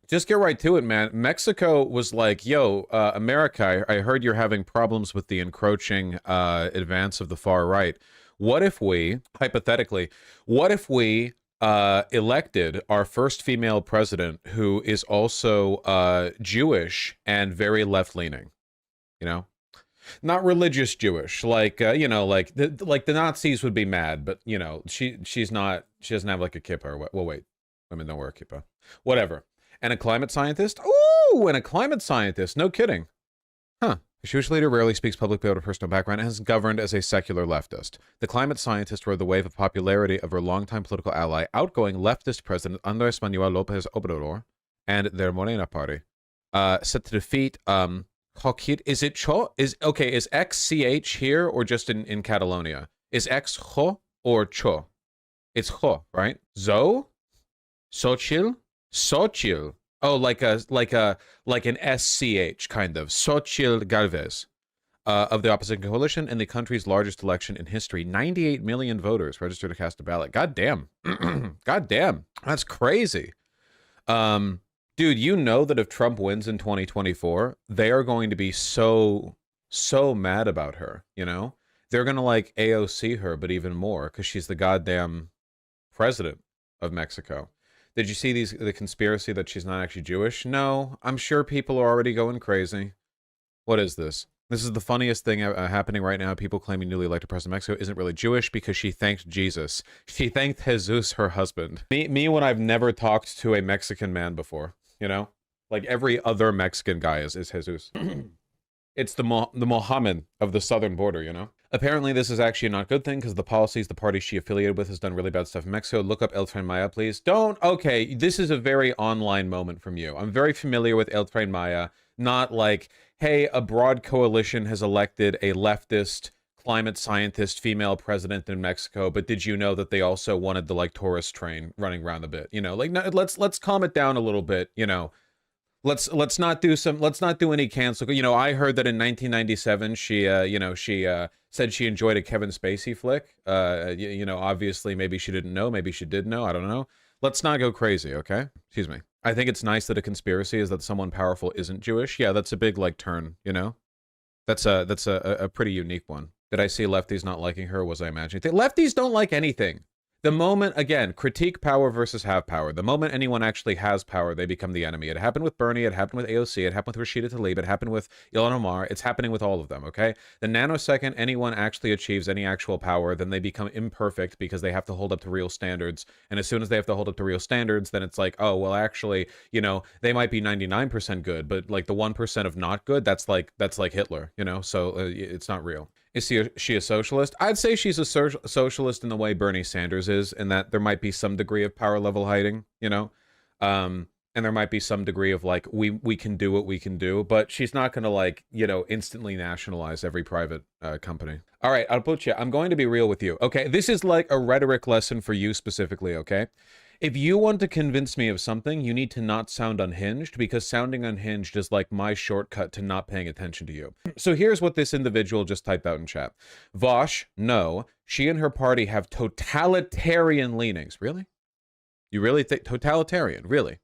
Just get right to it, man. Mexico was like, yo, America, I heard you're having problems with the encroaching advance of the far right. What if we, hypothetically, what if we elected our first female president who is also Jewish and very left-leaning, you know? Not religious Jewish, like, like the Nazis would be mad, but, she's not, she doesn't have like a kippah or what. Well, wait, women don't wear a kippah. Whatever. And a climate scientist? Ooh, and a climate scientist. No kidding. Huh. The Jewish leader rarely speaks publicly about her personal background and has governed as a secular leftist. The climate scientist rode the wave of popularity of her longtime political ally, outgoing leftist president Andrés Manuel López Obrador, and their Morena party. Set to defeat, is it Cho? Is XCH here or just in Catalonia? Is X Cho or Cho? It's Cho, right? Zo? Xochitl? Xochitl. Oh, like an SCH kind of. Xochitl Galvez of the opposition coalition in the country's largest election in history. 98 million voters registered to cast a ballot. God damn. God damn. That's crazy. Dude, you know that if Trump wins in 2024, they are going to be so mad about her, you know? They're going to like AOC her, but even more because she's the goddamn president of Mexico. Did you see the conspiracy that she's not actually Jewish? No, I'm sure people are already going crazy. What is this? This is the funniest thing happening right now. People claiming newly elected president of Mexico isn't really Jewish because she thanked Jesus. She thanked Jesus, her husband. Me when I've never talked to a Mexican man before, you know? Like every other Mexican guy is Jesus. It's the Mohammed of the southern border, you know? Apparently, this is actually a not good thing because the policies the party she affiliated with has done really bad stuff in Mexico. Look up El Tren Maya, please. Don't. Okay, this is a very online moment from you. I'm very familiar with El Tren Maya. Not like, hey, a broad coalition has elected a leftist climate scientist female president in Mexico, but did you know that they also wanted the like tourist train running around a bit? You know, like no, let's calm it down a little bit, you know. Let's not do any cancel. You know, I heard that in 1997 she said she enjoyed a Kevin Spacey flick. Obviously maybe she didn't know, maybe she did know, I don't know. Let's not go crazy, okay? Excuse me. I think it's nice that a conspiracy is that someone powerful isn't Jewish. Yeah, that's a big like turn, you know? That's a pretty unique one. Did I see lefties not liking her? Was I imagining? Lefties don't like anything. The moment, again, critique power versus have power. The moment anyone actually has power, they become the enemy. It happened with Bernie, it happened with AOC, it happened with Rashida Tlaib, it happened with Ilhan Omar, it's happening with all of them, okay? The nanosecond anyone actually achieves any actual power, then they become imperfect because they have to hold up to real standards. And as soon as they have to hold up to real standards, then it's like, oh, well, actually, you know, they might be 99% good, but like the 1% of not good, that's like Hitler, you know? So it's not real. Is she a socialist? I'd say she's a socialist in the way Bernie Sanders is, in that there might be some degree of power level hiding, you know? And there might be some degree of like, we can do what we can do, but she's not going to like, you know, instantly nationalize every private company. All right, Alpucha, I'm going to be real with you. Okay, this is like a rhetoric lesson for you specifically, okay? If you want to convince me of something, you need to not sound unhinged, because sounding unhinged is like my shortcut to not paying attention to you. So here's what this individual just typed out in chat. Vaush, no, she and her party have totalitarian leanings. Really? You really think totalitarian? Really?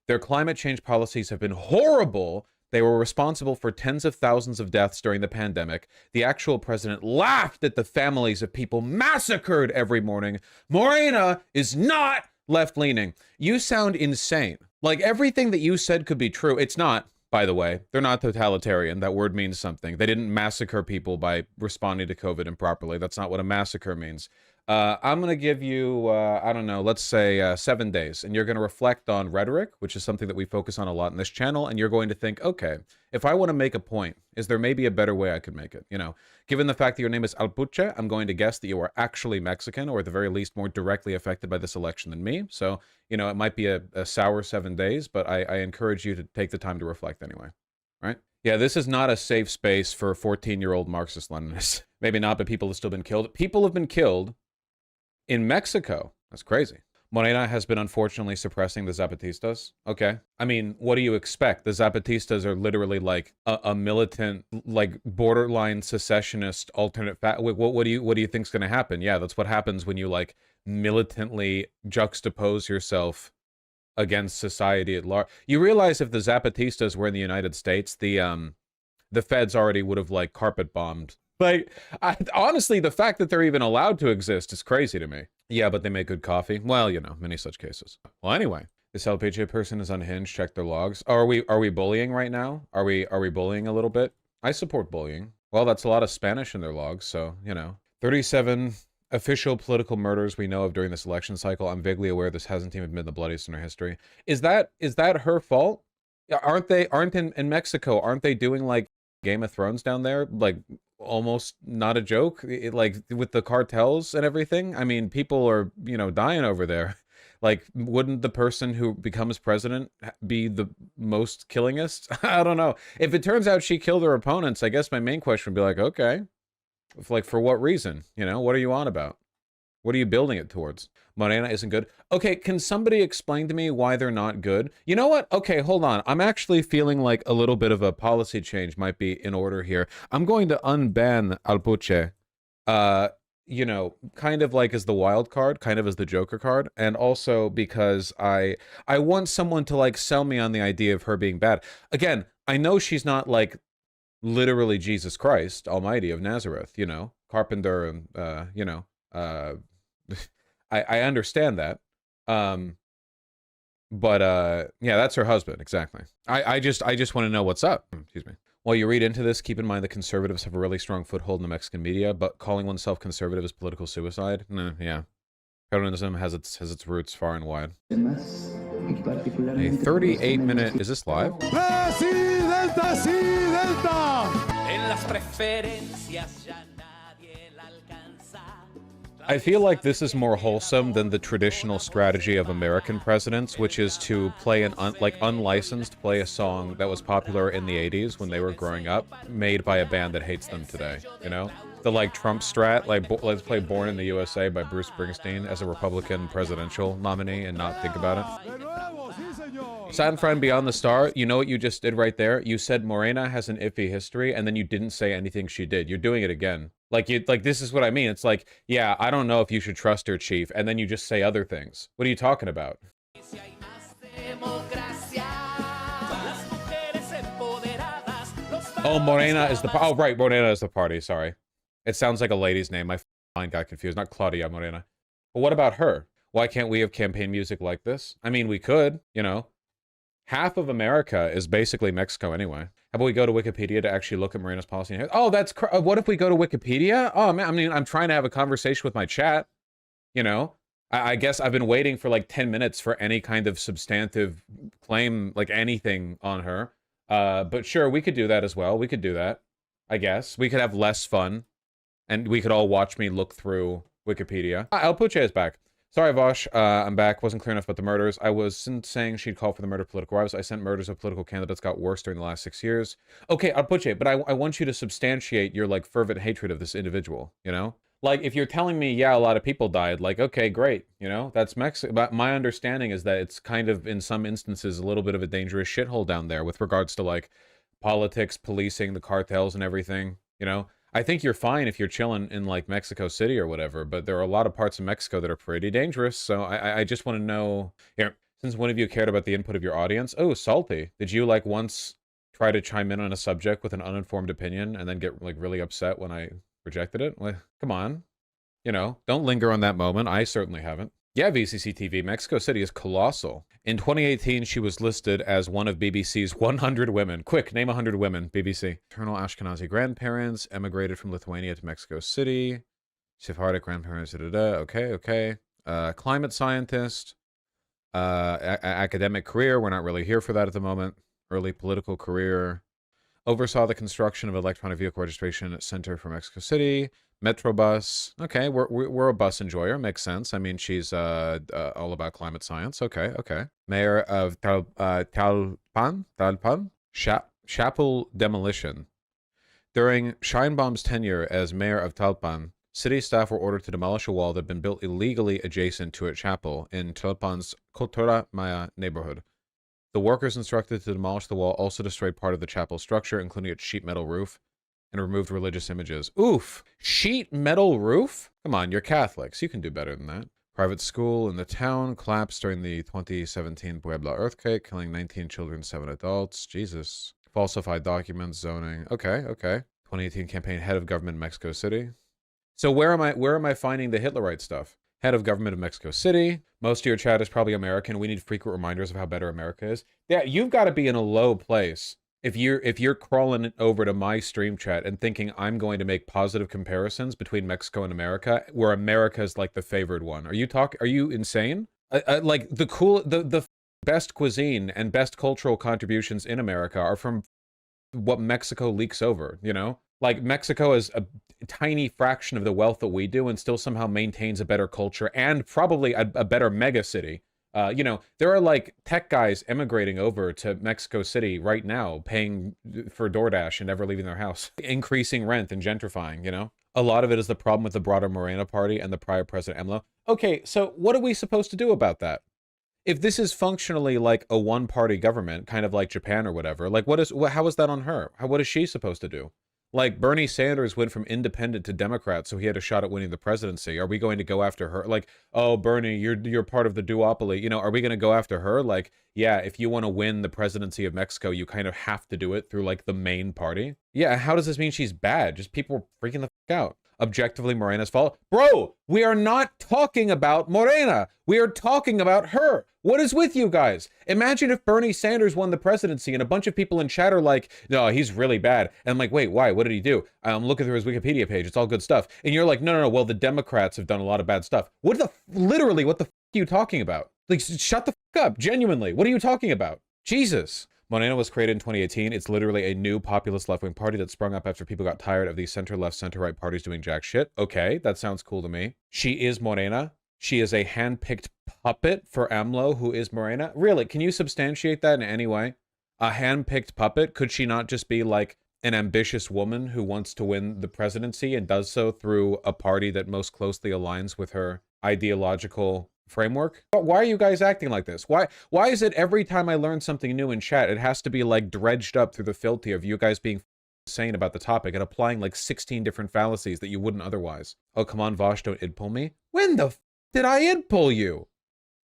Their climate change policies have been horrible. They were responsible for tens of thousands of deaths during the pandemic. The actual president laughed at the families of people massacred every morning. Morena is not left-leaning. You sound insane. Like everything that you said could be true. It's not, by the way. They're not totalitarian. That word means something. They didn't massacre people by responding to COVID improperly. That's not what a massacre means. I'm going to give you, I don't know, let's say 7 days, and you're going to reflect on rhetoric, which is something that we focus on a lot in this channel, and you're going to think, okay, if I want to make a point, is there maybe a better way I could make it? You know, given the fact that your name is Alpuche, I'm going to guess that you are actually Mexican, or at the very least more directly affected by this election than me. So, you know, it might be a sour 7 days, but I encourage you to take the time to reflect anyway, right? Yeah, this is not a safe space for 14-year-old Marxist-Leninists. Maybe not, but people have still been killed. People have been killed in Mexico. That's crazy. Morena has been unfortunately suppressing the Zapatistas. Okay. I mean, what do you expect? The Zapatistas are literally like a militant, like borderline secessionist alternate what do you think's going to happen? Yeah, that's what happens when you like militantly juxtapose yourself against society at large. You realize if the Zapatistas were in the United States, the feds already would have like carpet bombed. Like, honestly, the fact that they're even allowed to exist is crazy to me. Yeah, but they make good coffee. Well, you know, many such cases. Well, anyway, this LPJ person is unhinged. Check their logs. Are we bullying right now? Are we bullying a little bit? I support bullying. Well, that's a lot of Spanish in their logs, so, you know. 37 official political murders we know of during this election cycle. I'm vaguely aware this hasn't even been the bloodiest in our history. Is that her fault? Aren't in Mexico, aren't they doing like Game of Thrones down there? Like almost not a joke, like with the cartels and everything. I mean, people are, you know, dying over there. Like, wouldn't the person who becomes president be the most killingest? I don't know. If it turns out she killed her opponents, I guess my main question would be like, okay, like for what reason? You know, what are you on about? What are you building it towards? Morena isn't good. Okay, can somebody explain to me why they're not good? You know what? Okay, hold on. I'm actually feeling like a little bit of a policy change might be in order here. I'm going to unban Alpuche. You know, kind of like as the wild card, kind of as the Joker card, and also because I want someone to like sell me on the idea of her being bad. Again, I know she's not like literally Jesus Christ Almighty of Nazareth, you know, carpenter and you know, I understand that. But yeah, that's her husband, exactly. I just want to know what's up. Excuse me. While you read into this, keep in mind the conservatives have a really strong foothold in the Mexican media, but calling oneself conservative is political suicide. Nah, yeah. Communism has its roots far and wide. A 38-minute... Is this live? I feel like this is more wholesome than the traditional strategy of American presidents, which is to play an unlicensed play a song that was popular in the 80s when they were growing up, made by a band that hates them today, you know? The like Trump strat, like let's play Born in the USA by Bruce Springsteen as a Republican presidential nominee and not think about it. Satin Friend Beyond the Star, you know what you just did right there? You said Morena has an iffy history, and then you didn't say anything she did. You're doing it again. Like, this is what I mean. It's like, yeah, I don't know if you should trust her, Chief, and then you just say other things. What are you talking about? Oh, Morena is the... Oh, right, Morena is the party, sorry. It sounds like a lady's name. My mind got confused. Not Claudia Morena. But what about her? Why can't we have campaign music like this? I mean, we could, you know. Half of America is basically Mexico anyway. How about we go to Wikipedia to actually look at Morena's policy? Oh, that's... What if we go to Wikipedia? Oh, man, I mean, I'm trying to have a conversation with my chat. You know? I guess I've been waiting for like 10 minutes for any kind of substantive claim, like anything on her. But sure, we could do that as well. We could do that, I guess. We could have less fun. And we could all watch me look through Wikipedia. El Puche is back. Sorry, Vaush, I'm back. Wasn't clear enough about the murders. I wasn't saying she'd call for the murder of political rivals. I sent murders of political candidates got worse during the last 6 years. Okay, El Puche, but I want you to substantiate your, like, fervent hatred of this individual, you know? Like, if you're telling me, yeah, a lot of people died, like, okay, great, you know? That's Mexico. But my understanding is that it's kind of, in some instances, a little bit of a dangerous shithole down there with regards to, like, politics, policing, the cartels and everything, you know? I think you're fine if you're chilling in, like, Mexico City or whatever, but there are a lot of parts of Mexico that are pretty dangerous, so I just want to know... Here, since one of you cared about the input of your audience... Oh, Salty. Did you, like, once try to chime in on a subject with an uninformed opinion and then get, like, really upset when I rejected it? Like, come on. You know, don't linger on that moment. I certainly haven't. Yeah, VCC TV, Mexico City is colossal. In 2018, she was listed as one of BBC's 100 women. Quick, name 100 women, BBC. Eternal Ashkenazi grandparents, emigrated from Lithuania to Mexico City. Sephardic grandparents, okay. Climate scientist. Academic career, we're not really here for that at the moment. Early political career. Oversaw the construction of electronic vehicle registration center for Mexico City. Metrobus. Okay, we're a bus enjoyer. Makes sense. I mean, she's all about climate science. Okay. Mayor of Talpan? Chapel demolition. During Scheinbaum's tenure as mayor of Talpan, city staff were ordered to demolish a wall that had been built illegally adjacent to a chapel in Talpan's Tren Maya neighborhood. The workers instructed to demolish the wall also destroyed part of the chapel structure, including its sheet metal roof, and removed religious images. Oof! Sheet metal roof? Come on, you're Catholics. You can do better than that. Private school in the town collapsed during the 2017 Puebla earthquake, killing 19 children, 7 adults. Jesus. Falsified documents, zoning. Okay, okay. 2018 campaign, head of government in Mexico City. So where am I finding the Hitlerite stuff? Head of government of Mexico City. Most of your chat is probably American. We need frequent reminders of how better America is. Yeah, you've got to be in a low place if you're crawling over to my stream chat and thinking I'm going to make positive comparisons between Mexico and America, where America is like the favored one. Are you insane? Like the best cuisine and best cultural contributions in America are from what Mexico leaks over, you know? Like, Mexico is a tiny fraction of the wealth that we do and still somehow maintains a better culture and probably a better mega city. You know, there are like tech guys emigrating over to Mexico City right now, paying for DoorDash and never leaving their house, increasing rent and gentrifying, you know? A lot of it is the problem with the broader Morena party and the prior president AMLO. Okay, so what are we supposed to do about that? If this is functionally like a one-party government, kind of like Japan or whatever, like how is that on her? What is she supposed to do? Like, Bernie Sanders went from independent to Democrat, so he had a shot at winning the presidency. Are we going to go after her? Like, oh, Bernie, you're part of the duopoly. You know, are we going to go after her? Like, yeah, if you want to win the presidency of Mexico, you kind of have to do it through, like, the main party. Yeah, how does this mean she's bad? Just people are freaking the fuck out. Objectively Morena's fault. Bro, we are not talking about Morena. We are talking about her. What is with you guys? Imagine if Bernie Sanders won the presidency and a bunch of people in chat are like, no, he's really bad. And I'm like, wait, why? What did he do? I'm looking through his Wikipedia page. It's all good stuff. And you're like, no, well, the Democrats have done a lot of bad stuff. Literally, what the f are you talking about? Like, shut the f up. Genuinely. What are you talking about? Jesus. Morena was created in 2018. It's literally a new populist left-wing party that sprung up after people got tired of these center-left, center-right parties doing jack shit. Okay, that sounds cool to me. She is Morena. She is a hand-picked puppet for AMLO, who is Morena. Really, can you substantiate that in any way? A hand-picked puppet? Could she not just be like an ambitious woman who wants to win the presidency and does so through a party that most closely aligns with her ideological framework? Why are you guys acting like this? Why is it every time I learn something new in chat, it has to be like dredged up through the filthy of you guys being insane about the topic and applying like 16 different fallacies that you wouldn't otherwise? Oh, come on, Vaush, don't id pull me. When the f did I id pull you?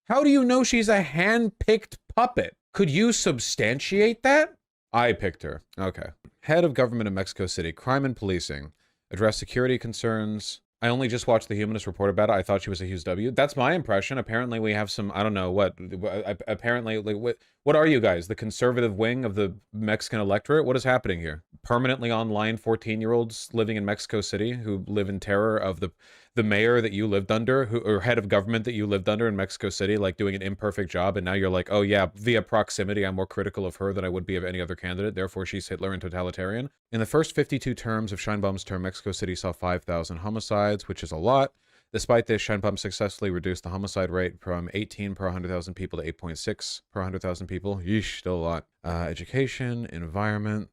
How do you know she's a hand-picked puppet? Could you substantiate that? I picked her. Okay. Head of government of Mexico City, crime and policing, address security concerns. I only just watched the Humanist report about it. I thought she was a Hughes W. That's my impression. Apparently we have some, I don't know what, apparently, like, what are you guys? The conservative wing of the Mexican electorate? What is happening here? Permanently online 14-year-olds living in Mexico City who live in terror of the mayor that you lived under, or head of government that you lived under in Mexico City, like doing an imperfect job, and now you're like, oh yeah, via proximity, I'm more critical of her than I would be of any other candidate, therefore she's Hitler and totalitarian. In the first 52 terms of Scheinbaum's term, Mexico City saw 5,000 homicides, which is a lot. Despite this, Scheinbaum successfully reduced the homicide rate from 18 per 100,000 people to 8.6 per 100,000 people. Yeesh, still a lot. Education, environment,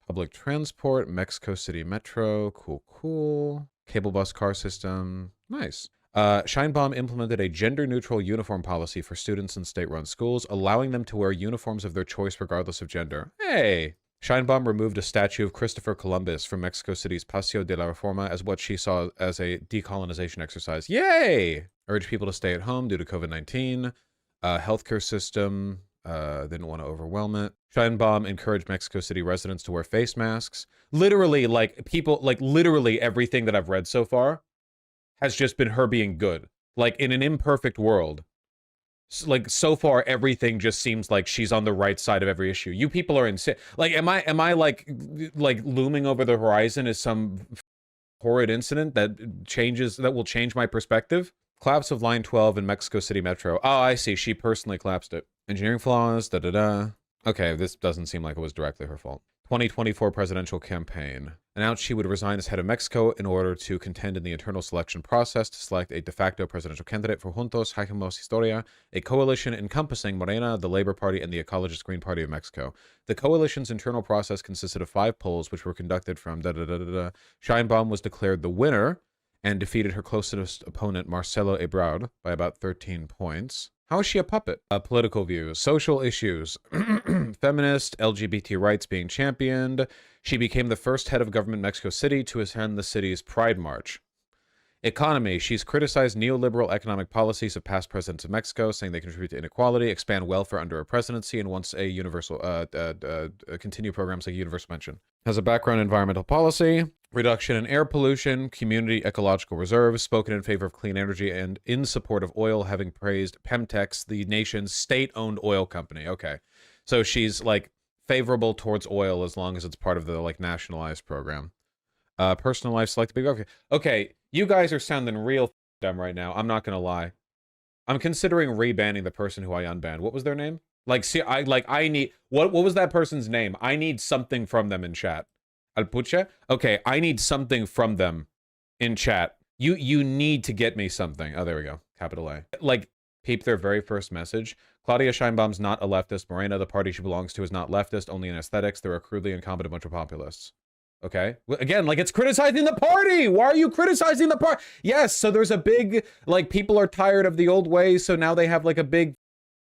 public transport, Mexico City Metro, cool. Cable bus car system, nice. Scheinbaum implemented a gender-neutral uniform policy for students in state-run schools, allowing them to wear uniforms of their choice regardless of gender. Hey! Scheinbaum removed a statue of Christopher Columbus from Mexico City's Paseo de la Reforma as what she saw as a decolonization exercise. Yay! Urged people to stay at home due to COVID-19. Healthcare system, didn't want to overwhelm it. Scheinbaum encouraged Mexico City residents to wear face masks. Literally, like, people, like, literally everything that I've read so far has just been her being good. Like, in an imperfect world, like, so far everything just seems like she's on the right side of every issue. You people are insane. Like, am I like looming over the horizon as some horrid incident that will change my perspective? Collapse of Line 12 in Mexico City Metro. Oh, I see. She personally collapsed it. Engineering flaws, Okay, this doesn't seem like it was directly her fault. 2024 presidential campaign. Announced she would resign as head of Mexico in order to contend in the internal selection process to select a de facto presidential candidate for Juntos Hacemos Historia, a coalition encompassing Morena, the Labor Party, and the Ecologist Green Party of Mexico. The coalition's internal process consisted of 5 polls, which were conducted from Scheinbaum was declared the winner and defeated her closest opponent, Marcelo Ebrard, by about 13 points. How is she a puppet? Political views, social issues, feminist, LGBT rights being championed. She became the first head of government in Mexico City to attend the city's Pride March. Economy. She's criticized neoliberal economic policies of past presidents of Mexico, saying they contribute to inequality, expand welfare under a presidency, and wants a universal, continue programs like universal pension. Has a background in environmental policy, reduction in air pollution, community ecological reserves, spoken in favor of clean energy, and in support of oil, having praised Pemtex, the nation's state-owned oil company. Okay. So she's like favorable towards oil as long as it's part of the like nationalized program. Personal life, select big. Okay, you guys are sounding real dumb right now. I'm not gonna lie. I'm considering rebanning the person who I unbanned. What was their name? Like, see, I need what was that person's name? I need something from them in chat. Alpuche? Okay, I need something from them in chat. You need to get me something. Oh, there we go. Capital A. Like, peep their very first message. Claudia Sheinbaum's not a leftist. Morena, the party she belongs to, is not leftist, only in aesthetics. They're a crudely incompetent bunch of populists. Okay? Again, like, it's criticizing the party! Why are you criticizing the party? Yes, so there's a big, like, people are tired of the old ways, so now they have, like, a big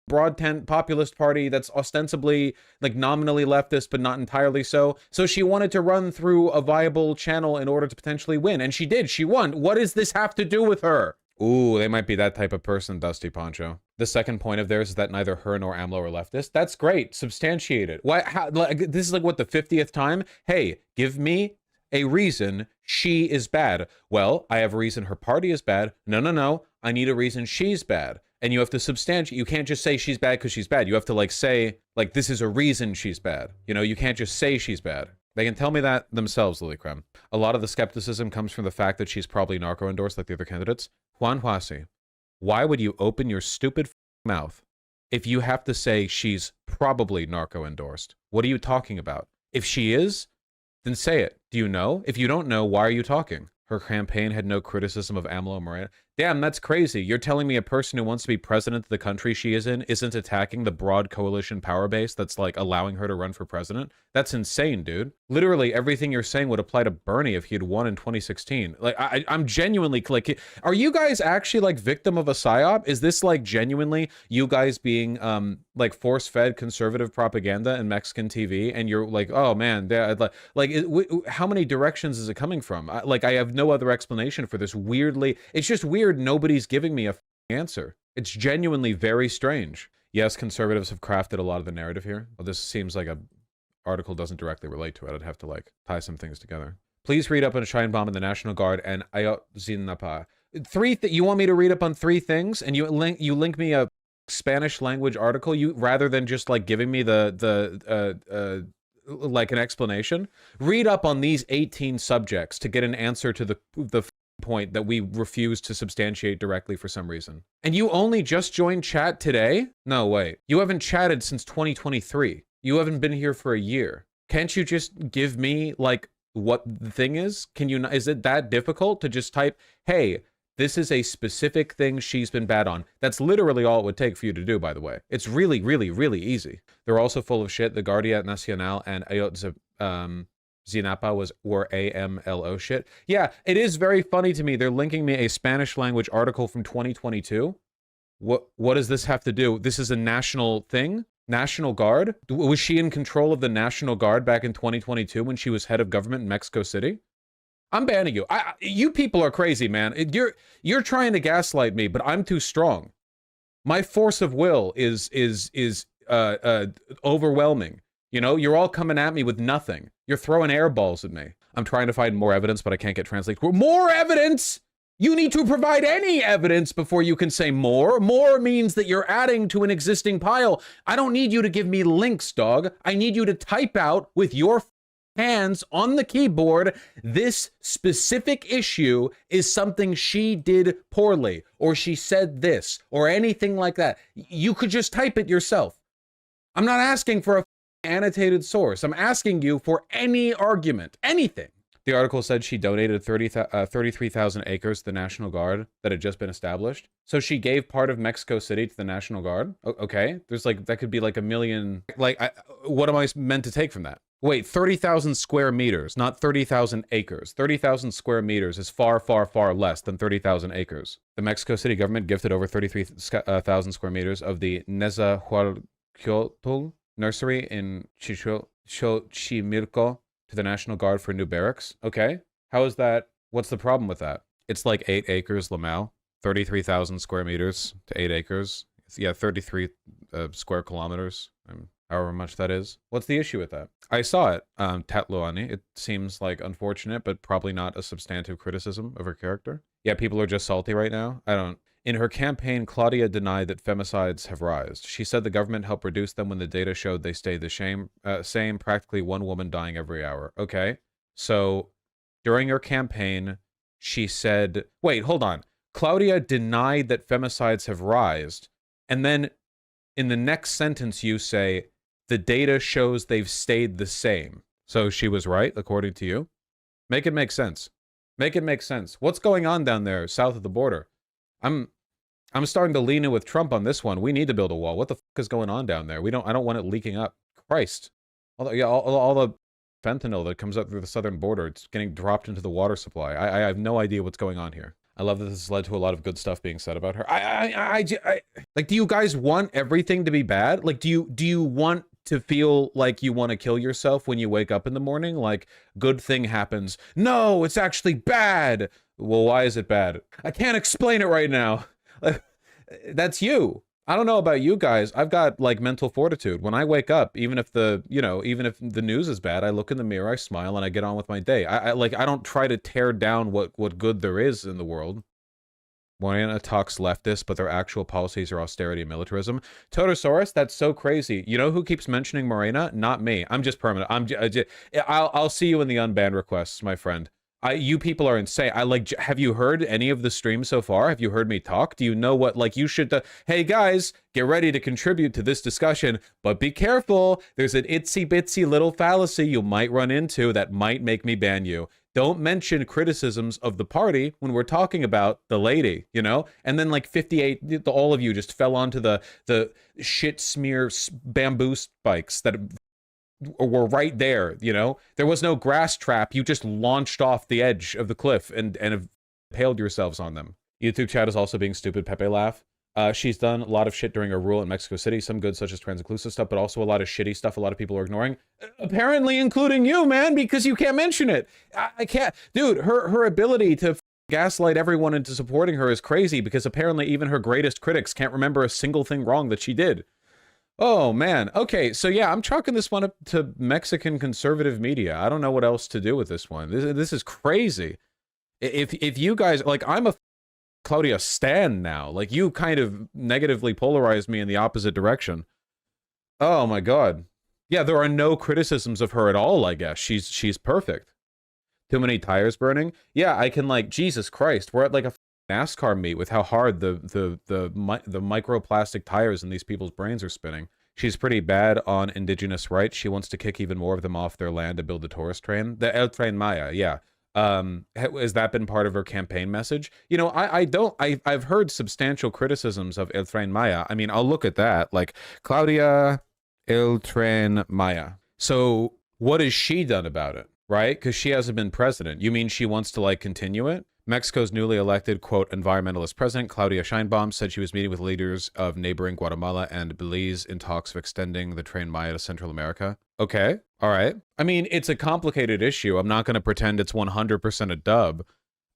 broad tent populist party that's ostensibly, like, nominally leftist, but not entirely so. So she wanted to run through a viable channel in order to potentially win, and she did. She won. What does this have to do with her? Ooh, they might be that type of person, Dusty Poncho. The second point of theirs is that neither her nor AMLO are leftist. That's great. Substantiate it. Why? How, like, this is like, what, the 50th time? Hey, give me a reason she is bad. Well, I have a reason her party is bad. No. I need a reason she's bad. And you have to substantiate. You can't just say she's bad because she's bad. You have to, like, say, like, this is a reason she's bad. You know, you can't just say she's bad. They can tell me that themselves, Lily Creme. A lot of the skepticism comes from the fact that she's probably narco-endorsed like the other candidates. Juan Huasi, why would you open your stupid mouth if you have to say she's probably narco-endorsed? What are you talking about? If she is, then say it. Do you know? If you don't know, why are you talking? Her campaign had no criticism of AMLO and Morena. Damn, that's crazy. You're telling me a person who wants to be president of the country she is in isn't attacking the broad coalition power base that's, like, allowing her to run for president? That's insane, dude. Literally everything you're saying would apply to Bernie if he had won in 2016. Like, I'm genuinely, like, are you guys actually, like, victim of a psyop? Is this, like, genuinely you guys being, like, force-fed conservative propaganda in Mexican TV, and you're like, oh, man, how many directions is it coming from? Like, I have no other explanation for this weirdly. It's just weird nobody's giving me a answer. It's genuinely very strange. Yes, conservatives have crafted a lot of the narrative here. Well, this seems like a article doesn't directly relate to it. I'd have to, like, tie some things together. Please read up on Sheinbaum and the National Guard and Ayotzinapa. You want me to read up on 3 things, and you link me a Spanish language article, rather than just, like, giving me like, an explanation? Read up on these 18 subjects to get an answer to the point that we refuse to substantiate directly for some reason. And you only just joined chat today? No, wait. You haven't chatted since 2023. You haven't been here for a year. Can't you just give me, like, what the thing is? Can you, is it that difficult to just type, hey, this is a specific thing she's been bad on? That's literally all it would take for you to do, by the way. It's really, really, really easy. They're also full of shit. The Guardia Nacional and Zinapa were AMLO shit. Yeah, it is very funny to me. They're linking me a Spanish language article from 2022. What does this have to do? This is a national thing? National Guard? Was she in control of the National Guard back in 2022 when she was head of government in Mexico City? I'm banning you. You people are crazy, man. You're trying to gaslight me, but I'm too strong. My force of will is overwhelming. You know, you're all coming at me with nothing. You're throwing air balls at me. I'm trying to find more evidence, but I can't get translated. More evidence? You need to provide any evidence before you can say more. More means that you're adding to an existing pile. I don't need you to give me links, dog. I need you to type out with your hands on the keyboard, this specific issue is something she did poorly, or she said this, or anything like that. You could just type it yourself. I'm not asking for a annotated source. I'm asking you for any argument, anything. The article said she donated 33,000 acres to the National Guard that had just been established. So she gave part of Mexico City to the National Guard. Okay, there's like, that could be like a million, like, what am I meant to take from that? Wait, 30,000 square meters, not 30,000 acres. 30,000 square meters is far, far, far less than 30,000 acres. The Mexico City government gifted over 33,000 square meters of the Nezahualcóyotl nursery in Xochimilco to the National Guard for new barracks. Okay, how is that? What's the problem with that? It's like 8 acres, Lamau. 33,000 square meters to 8 acres. Yeah, 33 square kilometers. However much that is. What's the issue with that? I saw it, Tatluani. It seems like unfortunate, but probably not a substantive criticism of her character. Yeah, people are just salty right now. I don't. In her campaign, Claudia denied that femicides have risen. She said the government helped reduce them when the data showed they stayed the same, practically one woman dying every hour. Okay, so during her campaign, she said, wait, hold on. Claudia denied that femicides have risen, and then in the next sentence you say, the data shows they've stayed the same. So she was right, according to you? Make it make sense. Make it make sense. What's going on down there south of the border? I'm starting to lean in with Trump on this one. We need to build a wall. What the fuck is going on down there? I don't want it leaking up. Christ. All the fentanyl that comes up through the southern border, it's getting dropped into the water supply. I have no idea what's going on here. I love that this has led to a lot of good stuff being said about her. Like, do you guys want everything to be bad? Like, do you want to feel like you want to kill yourself when you wake up in the morning? Like, good thing happens. No, it's actually bad. Well, why is it bad? I can't explain it right now. That's you. I don't know about you guys. I've got like mental fortitude. When I wake up, even if the news is bad, I look in the mirror, I smile, and I get on with my day. I don't try to tear down what good there is in the world. Morena talks leftist, but their actual policies are austerity and militarism. Totosaurus, that's so crazy. You know who keeps mentioning Morena? Not me. I'm just permanent. I'll see you in the unbanned requests, my friend. You people are insane. Have you heard any of the streams so far? Have you heard me talk? Do you know what, like, you should, hey guys, get ready to contribute to this discussion, but be careful. There's an itsy bitsy little fallacy you might run into that might make me ban you. Don't mention criticisms of the party when we're talking about the lady, you know? And then like 58, all of you just fell onto the shit smear bamboo spikes that were right there, you know? There was no grass trap. You just launched off the edge of the cliff and have impaled yourselves on them. YouTube chat is also being stupid. Pepe laugh. She's done a lot of shit during her rule in Mexico City. Some good, such as trans-inclusive stuff, but also a lot of shitty stuff a lot of people are ignoring. Apparently including you, man, because you can't mention it. I can't. Dude, her ability to gaslight everyone into supporting her is crazy, because apparently even her greatest critics can't remember a single thing wrong that she did. Oh, man. Okay, so yeah, I'm chalking this one up to Mexican conservative media. I don't know what else to do with this one. This is crazy. If you guys, like, I'm a Claudia stan now. Like, you kind of negatively polarized me in the opposite direction. Oh my god. Yeah, there are no criticisms of her at all, I guess. She's perfect. Too many tires burning? Yeah, I can, like, Jesus Christ. We're at like a NASCAR meet with how hard the microplastic tires in these people's brains are spinning. She's pretty bad on indigenous rights. She wants to kick even more of them off their land to build the tourist train. The Tren Maya, yeah. Has that been part of her campaign message? You know, I've heard substantial criticisms of Tren Maya. I mean, I'll look at that, like, Claudia Tren Maya. So what has she done about it, right? Because she hasn't been president. You mean she wants to, like, continue it? Mexico's newly elected, quote, environmentalist president, Claudia Sheinbaum, said she was meeting with leaders of neighboring Guatemala and Belize in talks of extending the Tren Maya to Central America. Okay, all right. I mean, it's a complicated issue. I'm not going to pretend it's 100% a dub.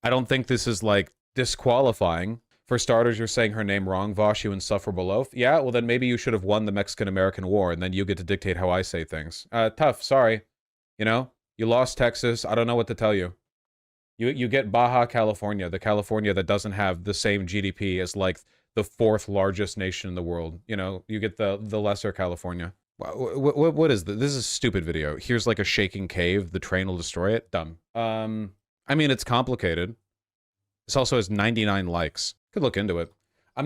I don't think this is, like, disqualifying. For starters, you're saying her name wrong, Vaush, you insufferable loaf. Yeah, well, then maybe you should have won the Mexican-American War, and then you get to dictate how I say things. Tough, sorry. You know, you lost Texas. I don't know what to tell you. You get Baja California, the California that doesn't have the same GDP as, like, the 4th largest nation in the world. You know, you get the lesser California. What is this? This is a stupid video. Here's like a shaking cave. The train will destroy it. Dumb. I mean, it's complicated. This also has 99 likes. Could look into it. I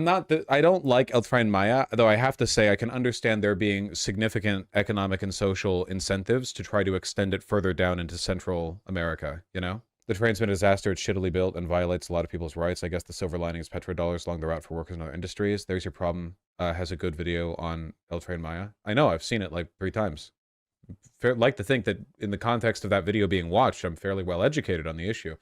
don't like El Tren Maya, though I have to say I can understand there being significant economic and social incentives to try to extend it further down into Central America, you know? The train's been a disaster. It's shittily built and violates a lot of people's rights. I guess the silver lining is petrodollars along the route for workers in other industries. There's your problem. Has a good video on El Tren Maya. I know, I've seen it like 3 times. Like to think that in the context of that video being watched, I'm fairly well educated on the issue.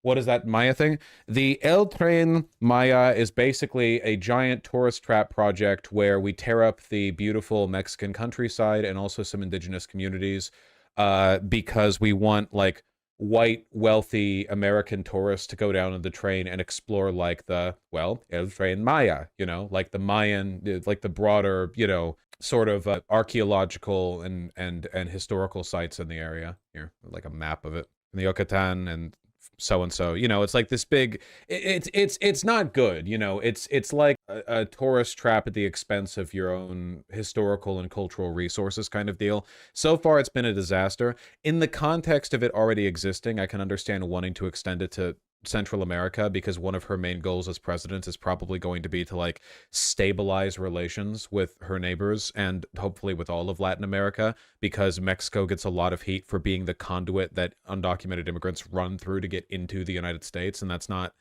What is that Maya thing? The El Tren Maya is basically a giant tourist trap project where we tear up the beautiful Mexican countryside and also some indigenous communities because we want, like, white, wealthy American tourists to go down on the train and explore like the, well, El Tren Maya, you know, like the Mayan, like the broader, you know, sort of archaeological and historical sites in the area. Here, like a map of it. In the Yucatan and so and so, you know, it's like this big, it's not good, you know, it's like a tourist trap at the expense of your own historical and cultural resources kind of deal. So far it's been a disaster. In the context of it already existing, I can understand wanting to extend it to Central America, because one of her main goals as president is probably going to be to like stabilize relations with her neighbors and hopefully with all of Latin America, because Mexico gets a lot of heat for being the conduit that undocumented immigrants run through to get into the United States, and that's not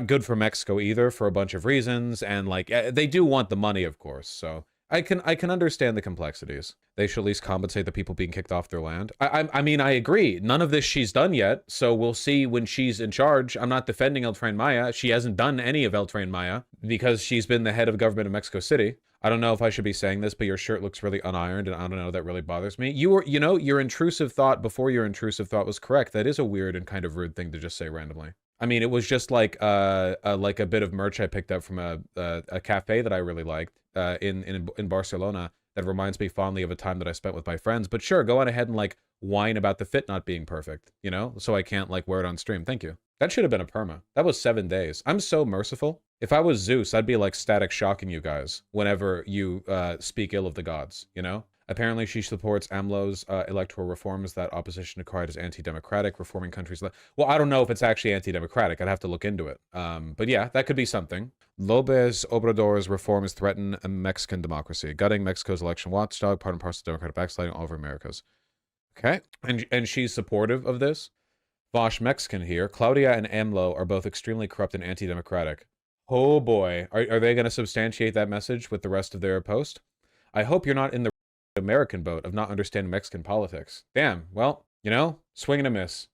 good for Mexico either, for a bunch of reasons. And like they do want the money, of course, so I can understand the complexities. They should at least compensate the people being kicked off their land. I mean, I agree. None of this she's done yet, so we'll see when she's in charge. I'm not defending El Tren Maya. She hasn't done any of El Tren Maya because she's been the head of government of Mexico City. I don't know if I should be saying this, but your shirt looks really unironed, and I don't know, that really bothers me. You know, your intrusive thought before your intrusive thought was correct. That is a weird and kind of rude thing to just say randomly. I mean, it was just like a bit of merch I picked up from a cafe that I really liked in Barcelona that reminds me fondly of a time that I spent with my friends. But sure, go on ahead and like whine about the fit not being perfect, you know, so I can't like wear it on stream. Thank you. That should have been a perma. That was 7 days. I'm so merciful. If I was Zeus, I'd be like static shocking you guys whenever you speak ill of the gods, you know? Apparently, she supports AMLO's electoral reforms that opposition decried as anti-democratic, reforming countries. Well, I don't know if it's actually anti-democratic. I'd have to look into it. But yeah, that could be something. Lopez Obrador's reforms threaten a Mexican democracy, gutting Mexico's election watchdog, part and parcel of democratic backsliding all over America's. Okay, and she's supportive of this. Vaush Mexican here. Claudia and AMLO are both extremely corrupt and anti-democratic. Oh boy, are they going to substantiate that message with the rest of their post? I hope you're not in the American boat of not understanding Mexican politics. Damn, well, you know, swing and a miss.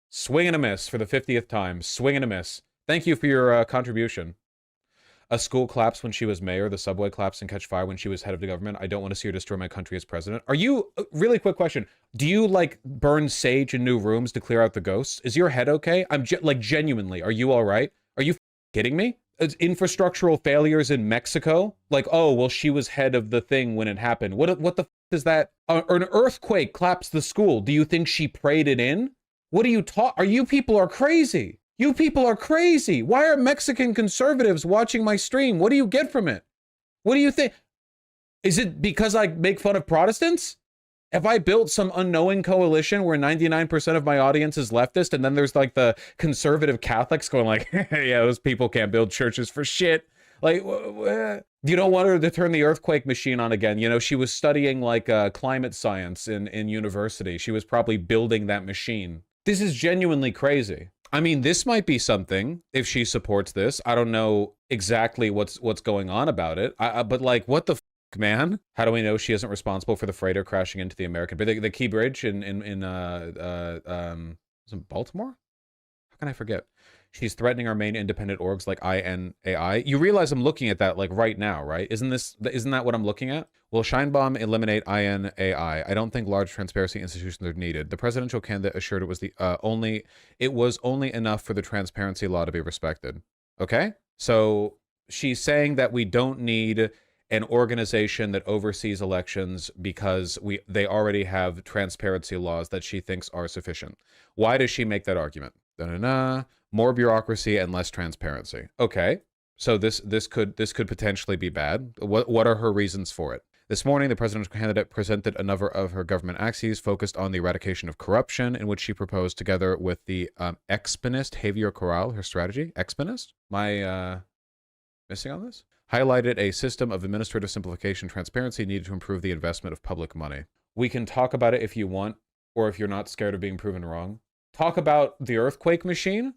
Swing and a miss for the 50th time. Swing and a miss. Thank you for your contribution. A school claps when she was mayor. The subway claps and catch fire when she was head of the government. I don't want to see her destroy my country as president. Are you, really quick question, do you like burn sage in new rooms to clear out the ghosts? Is your head okay? I'm like genuinely, are you all right? Are you kidding me? Infrastructural failures in Mexico? Like, oh, well, she was head of the thing when it happened. What the is that? An earthquake collapsed the school. Do you think she prayed it in? What are you you people are crazy. You people are crazy. Why are Mexican conservatives watching my stream? What do you get from it? What do you think? Is it because I make fun of Protestants? Have I built some unknowing coalition where 99% of my audience is leftist, and then there's like the conservative Catholics going like, yeah, those people can't build churches for shit. Like, you don't want her to turn the earthquake machine on again. You know, she was studying like climate science in university. She was probably building that machine. This is genuinely crazy. I mean, this might be something if she supports this. I don't know exactly what's going on about it. But like, what the man? How do we know she isn't responsible for the freighter crashing into the American, the Key Bridge in Baltimore? How can I forget? She's threatening our main independent orgs like INAI. You realize I'm looking at that like right now, right? Isn't that what I'm looking at? Will Scheinbaum eliminate INAI? I don't think large transparency institutions are needed. The presidential candidate assured it was only enough for the transparency law to be respected. Okay? So she's saying that we don't need an organization that oversees elections because they already have transparency laws that she thinks are sufficient. Why does she make that argument? More bureaucracy and less transparency. Okay, so this could potentially be bad. What are her reasons for it? This morning, the presidential candidate presented a number of her government axes focused on the eradication of corruption, in which she proposed, together with the exponist Javier Corral, her strategy. Exponist? Am I missing on this? Highlighted a system of administrative simplification transparency needed to improve the investment of public money. We can talk about it if you want, or if you're not scared of being proven wrong. Talk about the earthquake machine?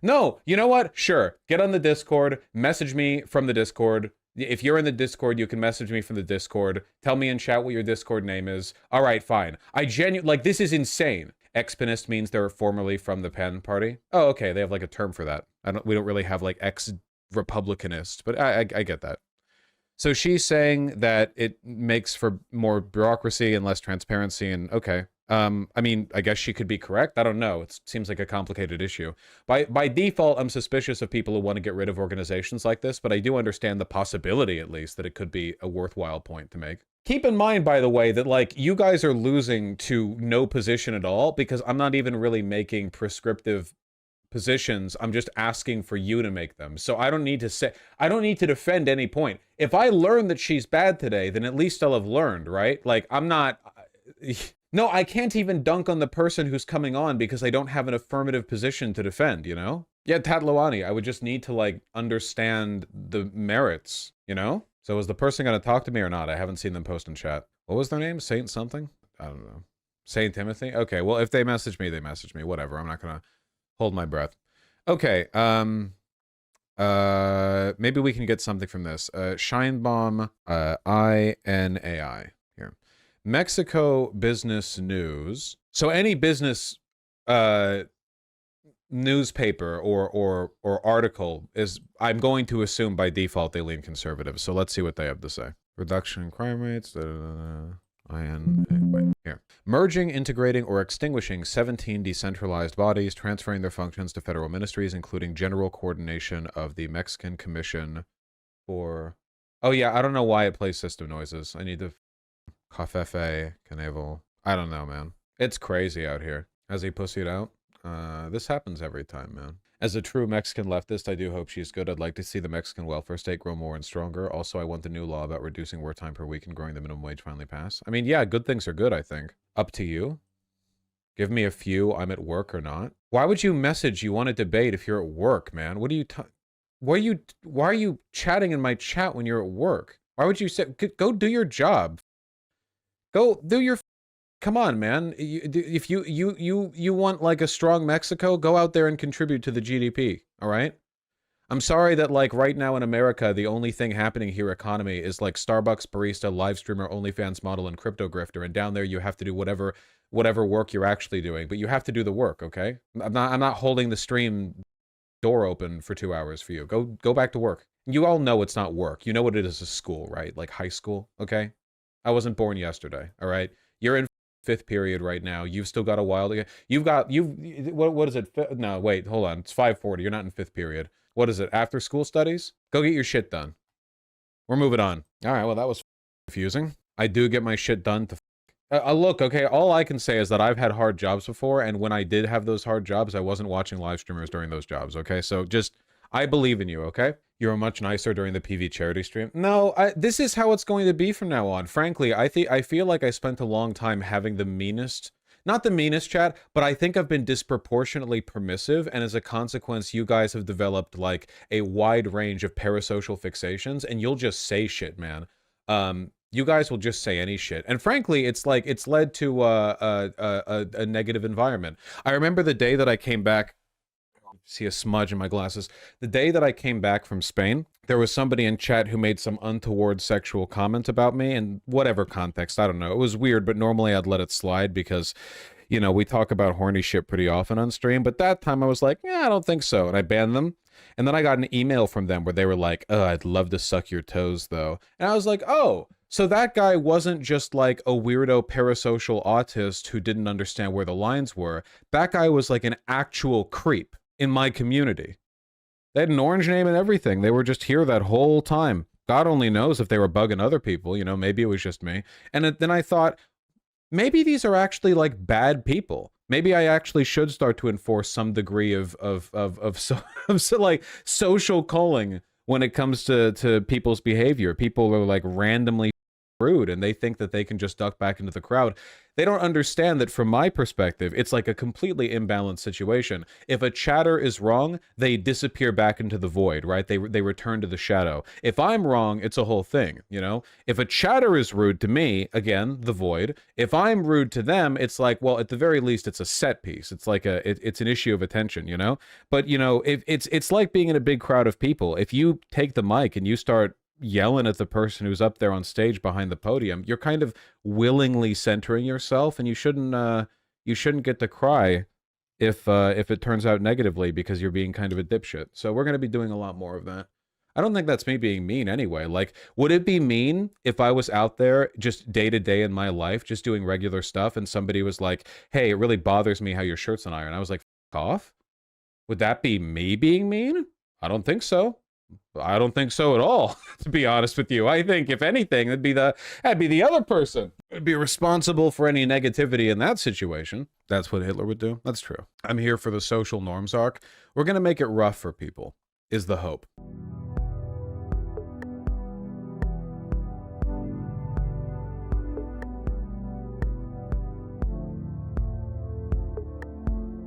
No, you know what? Sure, get on the Discord, message me from the Discord. If you're in the Discord, you can message me from the Discord. Tell me in chat what your Discord name is. All right, fine. Like, this is insane. Exponist means they're formerly from the Pen Party. Oh, okay, they have like a term for that. We don't really have like ex-Republicanist, but I get that. So she's saying that it makes for more bureaucracy and less transparency, and okay, I mean, I guess she could be correct. I don't know. It seems like a complicated issue. By default, I'm suspicious of people who want to get rid of organizations like this, but I do understand the possibility, at least, that it could be a worthwhile point to make. Keep in mind, by the way, that, like, you guys are losing to no position at all, because I'm not even really making prescriptive positions. I'm just asking for you to make them. So I don't need to defend any point. If I learn that she's bad today, then at least I'll have learned, right? Like, I'm not... No, I can't even dunk on the person who's coming on because I don't have an affirmative position to defend, you know? Yeah, Tatlawani, I would just need to, like, understand the merits, you know? So is the person going to talk to me or not? I haven't seen them post in chat. What was their name? Saint something? I don't know. Saint Timothy? Okay, well, if they message me, they message me. Whatever. I'm not going to hold my breath. Okay, maybe we can get something from this. Shinebomb, INAI. Here. Mexico business news. So any business newspaper or article is, I'm going to assume by default they lean conservative. So let's see what they have to say. Reduction in crime rates. Wait, here. Merging, integrating, or extinguishing 17 decentralized bodies, transferring their functions to federal ministries, including general coordination of the Mexican Commission for... Oh yeah, I don't know why it plays system noises. I need to... Cafefe, Caneval. I don't know, man. It's crazy out here. Has he pussied out? This happens every time, man. As a true Mexican leftist, I do hope she's good. I'd like to see the Mexican welfare state grow more and stronger. Also, I want the new law about reducing work time per week and growing the minimum wage finally pass. I mean, yeah, good things are good, I think. Up to you. Give me a few, I'm at work or not. Why would you message you want to debate if you're at work, man? What are you... Why are you chatting in my chat when you're at work? Why would you say... Go do your job. Go do your... Come on, man. If you want, like, a strong Mexico, go out there and contribute to the GDP, all right? I'm sorry that, like, right now in America, the only thing happening here economy is, like, Starbucks barista, live streamer, OnlyFans model, and crypto grifter, and down there you have to do whatever work you're actually doing, but you have to do the work, okay? I'm not holding the stream door open for 2 hours for you. Go back to work. You all know it's not work. You know what it is, a school, right? Like high school, okay? I wasn't born yesterday, all right? You're in 5th period right now. You've still got a while to get. What is it? No, wait, hold on. It's 5:40. You're not in 5th period. What is it? After school studies? Go get your shit done. We're moving on. All right, well, that was confusing. I do get my shit done to... look, okay, all I can say is that I've had hard jobs before, and when I did have those hard jobs, I wasn't watching live streamers during those jobs, okay? So just, I believe in you, okay? You were much nicer during the PV charity stream. No, this is how it's going to be from now on. Frankly, I feel like I spent a long time having the meanest, not the meanest chat, but I think I've been disproportionately permissive, and as a consequence, you guys have developed, like, a wide range of parasocial fixations, and you'll just say shit, man. You guys will just say any shit. And frankly, it's like, it's led to a negative environment. I remember the day that I came back... See a smudge in my glasses. The day that I came back from Spain, there was somebody in chat who made some untoward sexual comment about me in whatever context. I don't know. It was weird, but normally I'd let it slide because, you know, we talk about horny shit pretty often on stream. But that time I was like, yeah, I don't think so. And I banned them. And then I got an email from them where they were like, oh, I'd love to suck your toes, though. And I was like, oh, so that guy wasn't just like a weirdo parasocial autist who didn't understand where the lines were. That guy was like an actual creep in my community. They had an orange name and everything. They were just here that whole time. God only knows if they were bugging other people, you know, maybe it was just me. And then I thought, maybe these are actually like bad people. Maybe I actually should start to enforce some degree of like social culling when it comes to people's behavior. People are like randomly rude and they think that they can just duck back into the crowd. They don't understand that from my perspective, it's like a completely imbalanced situation. If a chatter is wrong, they disappear back into the void, right? They return to the shadow. If I'm wrong, it's a whole thing, you know? If a chatter is rude to me, again, the void. If I'm rude to them, it's like, well, at the very least, it's a set piece. It's like it's an issue of attention, you know? But, you know, if it's like being in a big crowd of people. If you take the mic and you start yelling at the person who's up there on stage behind the podium, you're kind of willingly centering yourself, and you shouldn't get to cry if it turns out negatively because you're being kind of a dipshit. So we're going to be doing a lot more of that. I don't think that's me being mean anyway. Like, would it be mean if I was out there just day to day in my life, just doing regular stuff, and somebody was like, hey, it really bothers me how your shirt's on iron? I was like, F off? Would that be me being mean? I don't think so. I don't think so at all, to be honest with you. I think, if anything, that'd be the other person. It'd be responsible for any negativity in that situation. That's what Hitler would do. That's true. I'm here for the social norms arc. We're going to make it rough for people, is the hope.